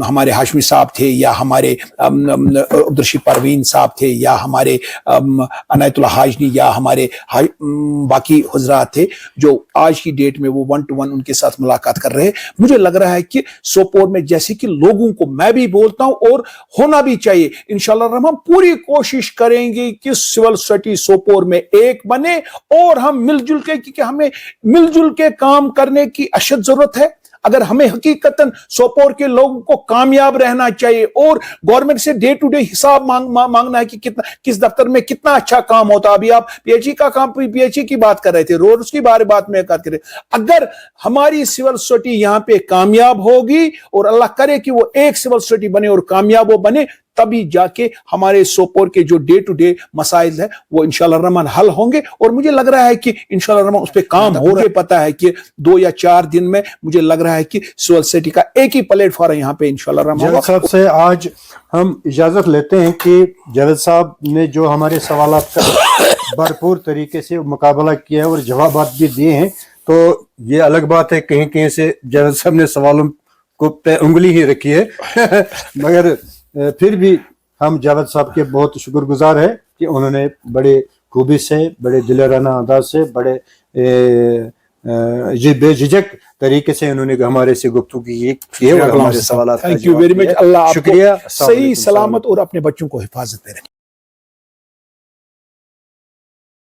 ہمارے ہاشمی صاحب تھے, یا ہمارے عبدالرشید پروین صاحب تھے, یا ہمارے عنایت اللہ حاجنی, یا ہمارے باقی حضرات تھے, جو آج کی ڈیٹ میں وہ 1 to 1 ان کے ساتھ ملاقات کر رہے ہیں. مجھے لگ رہا ہے کہ سوپور میں جیسے کہ لوگوں کو, میں بھی بولتا ہوں اور ہونا بھی چاہیے, انشاءاللہ ہم پوری کوشش کریں گے کہ سول سوسائٹی سوپور میں ایک بنے, اور ہم مل جل کے, کیونکہ ہمیں مل جل کے کام کرنے کی اشد ضرورت ہے. اگر ہمیں حقیقتاً سوپور کے لوگوں کو کامیاب رہنا چاہیے, اور گورنمنٹ سے ڈے ٹو ڈے حساب مانگنا ہے کہ کس دفتر میں کتنا اچھا کام ہوتا. ابھی آپ پی ایچ ای کا کام, پی ایچ ای کی بات کر رہے تھے, روڈز کی بات میں کر رہے. اگر ہماری سول سوسائٹی یہاں پہ کامیاب ہوگی, اور اللہ کرے کہ وہ ایک سول سوسائٹی بنے اور کامیاب وہ بنے, تبھی جا کے ہمارے سوپور کے جو ڈے ٹو ڈے مسائل ہیں وہ انشاءاللہ الرحمن حل ہوں گے. اور مجھے لگ رہا ہے کہ انشاءاللہ الرحمن اس پہ کام ہو رہا ہے. پتہ ہے کہ 2 یا 4 دن میں مجھے لگ رہا ہے کہ سول سوسائٹی کا ایک ہی پلیٹ فارم یہاں پہ انشاءاللہ الرحمن. جاوید صاحب سے آج ہم اجازت لیتے ہیں کہ جاوید صاحب نے جو ہمارے سوالات کا بھرپور طریقے سے مقابلہ کیا ہے اور جوابات بھی دیے ہیں, تو یہ الگ بات ہے کہیں سے جاوید صاحب نے سوالوں کو پہ انگلی ہی رکھی ہے مگر پھر بھی ہم جاوید صاحب کے بہت شکر گزار ہیں کہ انہوں نے بڑے خوبی سے, بڑے دلرانہ انداز سے, بڑے بے جھجک طریقے سے انہوں نے ہمارے سے گفتگو کی ہے اور ہمارے سوالات کا تھینک یو ویری مچ. اللہ آپ کو شکریہ, صحیح سلامت اور اپنے بچوں کو حفاظت میں رکھے.